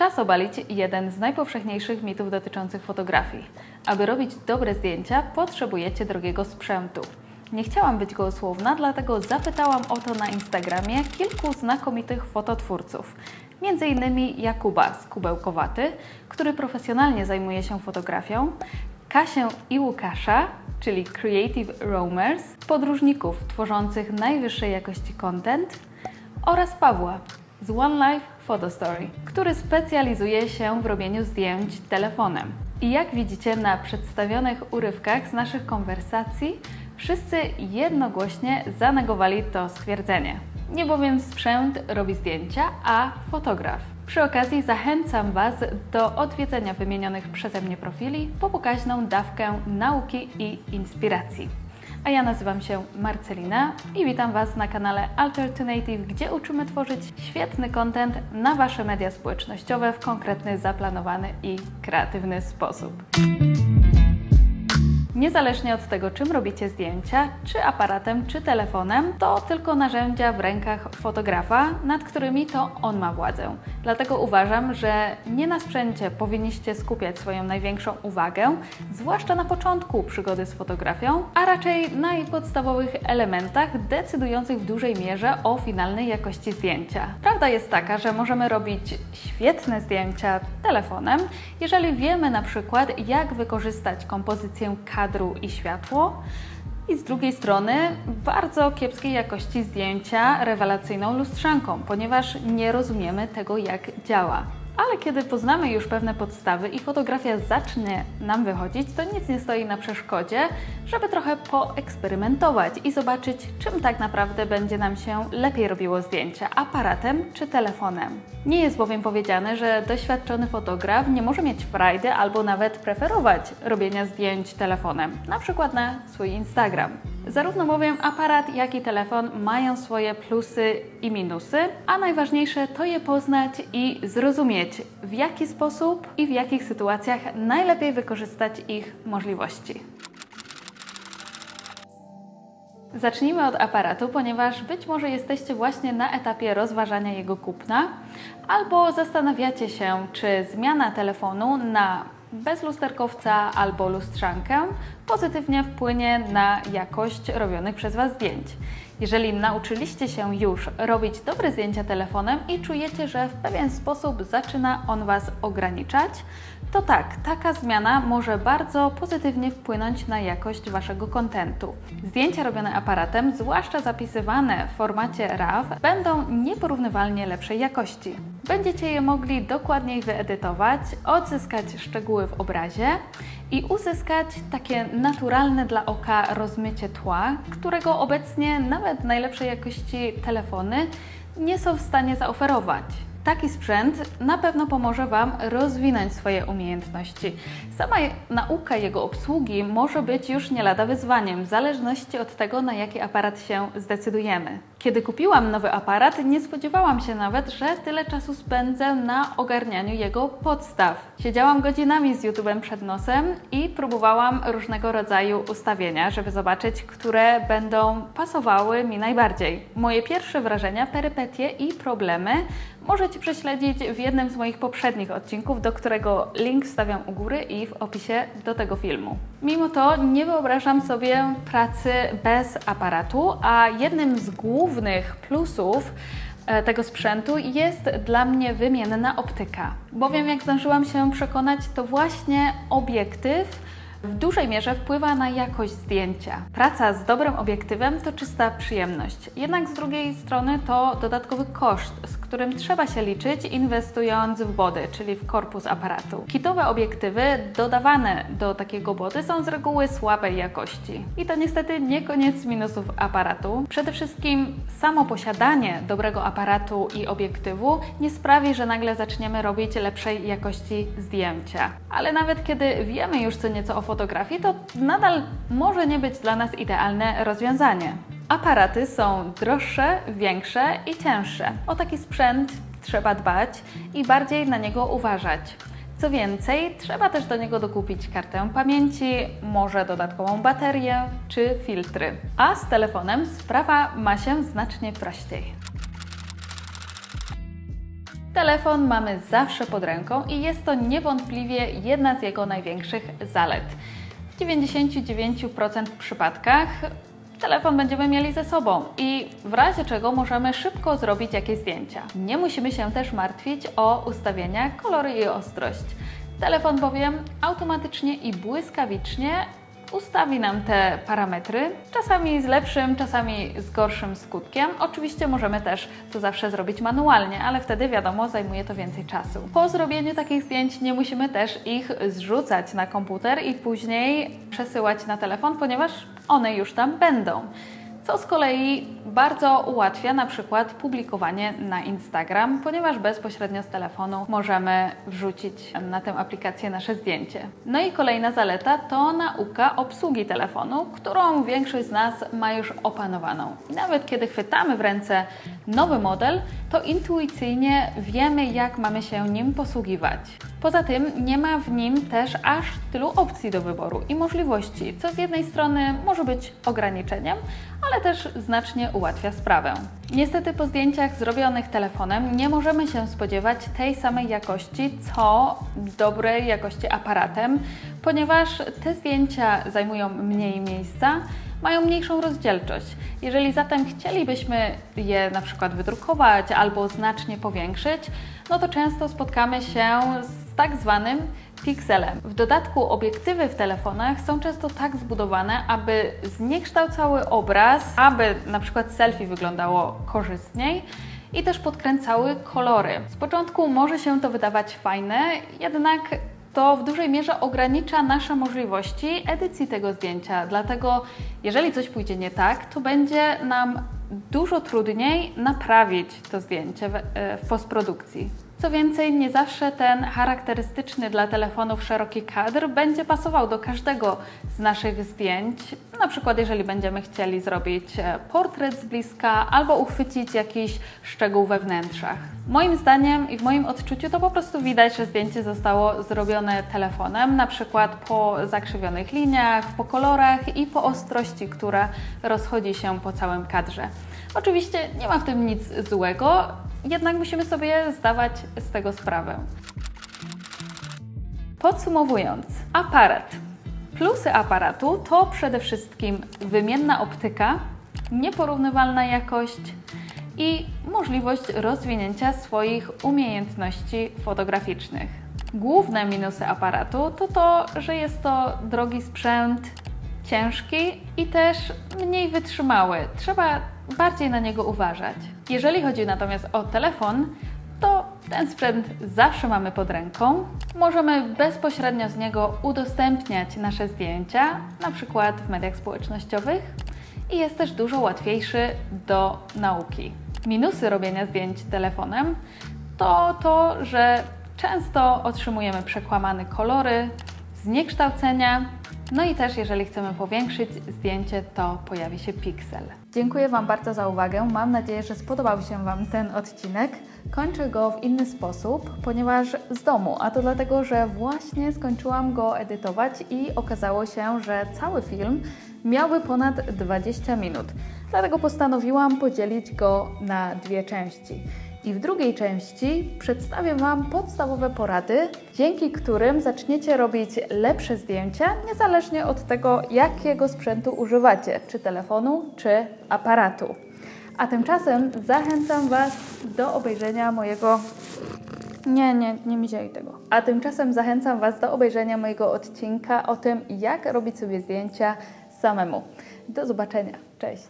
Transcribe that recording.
Czas obalić jeden z najpowszechniejszych mitów dotyczących fotografii. Aby robić dobre zdjęcia, potrzebujecie drogiego sprzętu. Nie chciałam być gołosłowna, dlatego zapytałam o to na Instagramie kilku znakomitych fototwórców. Między innymi Jakuba z Kubełkowaty, który profesjonalnie zajmuje się fotografią, Kasię i Łukasza, czyli Creative Roamers, podróżników tworzących najwyższej jakości content, oraz Pawła z One Life Photo Story, który specjalizuje się w robieniu zdjęć telefonem. I jak widzicie na przedstawionych urywkach z naszych konwersacji, wszyscy jednogłośnie zanegowali to stwierdzenie. Nie bowiem sprzęt robi zdjęcia, a fotograf. Przy okazji zachęcam Was do odwiedzenia wymienionych przeze mnie profili po pokaźną dawkę nauki i inspiracji. A ja nazywam się Marcelina i witam Was na kanale Alternative, gdzie uczymy tworzyć świetny content na Wasze media społecznościowe w konkretny, zaplanowany i kreatywny sposób. Niezależnie od tego, czym robicie zdjęcia, czy aparatem, czy telefonem, to tylko narzędzia w rękach fotografa, nad którymi to on ma władzę. Dlatego uważam, że nie na sprzęcie powinniście skupiać swoją największą uwagę, zwłaszcza na początku przygody z fotografią, a raczej na jej podstawowych elementach decydujących w dużej mierze o finalnej jakości zdjęcia. Prawda jest taka, że możemy robić świetne zdjęcia telefonem, jeżeli wiemy na przykład, jak wykorzystać kompozycję kadru i światło, i z drugiej strony bardzo kiepskiej jakości zdjęcia rewelacyjną lustrzanką, ponieważ nie rozumiemy tego, jak działa. Ale kiedy poznamy już pewne podstawy i fotografia zacznie nam wychodzić, to nic nie stoi na przeszkodzie, żeby trochę poeksperymentować i zobaczyć, czym tak naprawdę będzie nam się lepiej robiło zdjęcia, aparatem czy telefonem. Nie jest bowiem powiedziane, że doświadczony fotograf nie może mieć frajdy albo nawet preferować robienia zdjęć telefonem, na przykład na swój Instagram. Zarówno bowiem aparat, jak i telefon mają swoje plusy i minusy, a najważniejsze to je poznać i zrozumieć, w jaki sposób i w jakich sytuacjach najlepiej wykorzystać ich możliwości. Zacznijmy od aparatu, ponieważ być może jesteście właśnie na etapie rozważania jego kupna, albo zastanawiacie się, czy zmiana telefonu na bezlusterkowca albo lustrzankę pozytywnie wpłynie na jakość robionych przez Was zdjęć. Jeżeli nauczyliście się już robić dobre zdjęcia telefonem i czujecie, że w pewien sposób zaczyna on Was ograniczać, to tak, taka zmiana może bardzo pozytywnie wpłynąć na jakość Waszego kontentu. Zdjęcia robione aparatem, zwłaszcza zapisywane w formacie RAW, będą nieporównywalnie lepszej jakości. Będziecie je mogli dokładniej wyedytować, odzyskać szczegóły w obrazie i uzyskać takie naturalne dla oka rozmycie tła, którego obecnie nawet najlepszej jakości telefony nie są w stanie zaoferować. Taki sprzęt na pewno pomoże Wam rozwinąć swoje umiejętności. Sama nauka jego obsługi może być już nie lada wyzwaniem, w zależności od tego, na jaki aparat się zdecydujemy. Kiedy kupiłam nowy aparat, nie spodziewałam się nawet, że tyle czasu spędzę na ogarnianiu jego podstaw. Siedziałam godzinami z YouTube'em przed nosem i próbowałam różnego rodzaju ustawienia, żeby zobaczyć, które będą pasowały mi najbardziej. Moje pierwsze wrażenia, perypetie i problemy możecie prześledzić w jednym z moich poprzednich odcinków, do którego link wstawiam u góry i w opisie do tego filmu. Mimo to nie wyobrażam sobie pracy bez aparatu, a jednym z głównych plusów tego sprzętu jest dla mnie wymienna optyka. Bowiem, jak zdążyłam się przekonać, to właśnie obiektyw w dużej mierze wpływa na jakość zdjęcia. Praca z dobrym obiektywem to czysta przyjemność. Jednak z drugiej strony to dodatkowy koszt, z którym trzeba się liczyć, inwestując w body, czyli w korpus aparatu. Kitowe obiektywy dodawane do takiego body są z reguły słabej jakości. I to niestety nie koniec minusów aparatu. Przede wszystkim samo posiadanie dobrego aparatu i obiektywu nie sprawi, że nagle zaczniemy robić lepszej jakości zdjęcia. Ale nawet kiedy wiemy już co nieco o fotografii, to nadal może nie być dla nas idealne rozwiązanie. Aparaty są droższe, większe i cięższe. O taki sprzęt trzeba dbać i bardziej na niego uważać. Co więcej, trzeba też do niego dokupić kartę pamięci, może dodatkową baterię czy filtry. A z telefonem sprawa ma się znacznie prościej. Telefon mamy zawsze pod ręką i jest to niewątpliwie jedna z jego największych zalet. W 99% przypadkach telefon będziemy mieli ze sobą i w razie czego możemy szybko zrobić jakieś zdjęcia. Nie musimy się też martwić o ustawienia, kolory i ostrość. Telefon bowiem automatycznie i błyskawicznie ustawi nam te parametry, czasami z lepszym, czasami z gorszym skutkiem. Oczywiście możemy też to zawsze zrobić manualnie, ale wtedy wiadomo, zajmuje to więcej czasu. Po zrobieniu takich zdjęć nie musimy też ich zrzucać na komputer i później przesyłać na telefon, ponieważ one już tam będą. Co z kolei bardzo ułatwia na przykład publikowanie na Instagram, ponieważ bezpośrednio z telefonu możemy wrzucić na tę aplikację nasze zdjęcie. No i kolejna zaleta to nauka obsługi telefonu, którą większość z nas ma już opanowaną. I nawet kiedy chwytamy w ręce nowy model, to intuicyjnie wiemy, jak mamy się nim posługiwać. Poza tym nie ma w nim też aż tylu opcji do wyboru i możliwości, co z jednej strony może być ograniczeniem, ale też znacznie ułatwia sprawę. Niestety po zdjęciach zrobionych telefonem nie możemy się spodziewać tej samej jakości, co dobrej jakości aparatem, ponieważ te zdjęcia zajmują mniej miejsca, mają mniejszą rozdzielczość. Jeżeli zatem chcielibyśmy je na przykład wydrukować albo znacznie powiększyć, no to często spotkamy się z tak zwanym pikselem. W dodatku obiektywy w telefonach są często tak zbudowane, aby zniekształcały obraz, aby na przykład selfie wyglądało korzystniej i też podkręcały kolory. Z początku może się to wydawać fajne, jednak to w dużej mierze ogranicza nasze możliwości edycji tego zdjęcia. Dlatego jeżeli coś pójdzie nie tak, to będzie nam dużo trudniej naprawić to zdjęcie w postprodukcji. Co więcej, nie zawsze ten charakterystyczny dla telefonów szeroki kadr będzie pasował do każdego z naszych zdjęć. Na przykład jeżeli będziemy chcieli zrobić portret z bliska albo uchwycić jakiś szczegół we wnętrzach. Moim zdaniem i w moim odczuciu to po prostu widać, że zdjęcie zostało zrobione telefonem, na przykład po zakrzywionych liniach, po kolorach i po ostrości, która rozchodzi się po całym kadrze. Oczywiście nie ma w tym nic złego, jednak musimy sobie zdawać z tego sprawę. Podsumowując, aparat. Plusy aparatu to przede wszystkim wymienna optyka, nieporównywalna jakość i możliwość rozwinięcia swoich umiejętności fotograficznych. Główne minusy aparatu to to, że jest to drogi sprzęt, ciężki i też mniej wytrzymały. Trzeba bardziej na niego uważać. Jeżeli chodzi natomiast o telefon, to ten sprzęt zawsze mamy pod ręką. Możemy bezpośrednio z niego udostępniać nasze zdjęcia, na przykład w mediach społecznościowych i jest też dużo łatwiejszy do nauki. Minusy robienia zdjęć telefonem to to, że często otrzymujemy przekłamane kolory, zniekształcenia, no i też jeżeli chcemy powiększyć zdjęcie, to pojawi się piksel. Dziękuję Wam bardzo za uwagę. Mam nadzieję, że spodobał się Wam ten odcinek. Kończę go w inny sposób, ponieważ z domu, a to dlatego, że właśnie skończyłam go edytować i okazało się, że cały film miałby ponad 20 minut. Dlatego postanowiłam podzielić go na dwie części. I w drugiej części przedstawię Wam podstawowe porady, dzięki którym zaczniecie robić lepsze zdjęcia, niezależnie od tego, jakiego sprzętu używacie, czy telefonu, czy aparatu. A tymczasem zachęcam Was do obejrzenia mojego... Nie miziaj tego. A tymczasem zachęcam Was do obejrzenia mojego odcinka o tym, jak robić sobie zdjęcia samemu. Do zobaczenia. Cześć!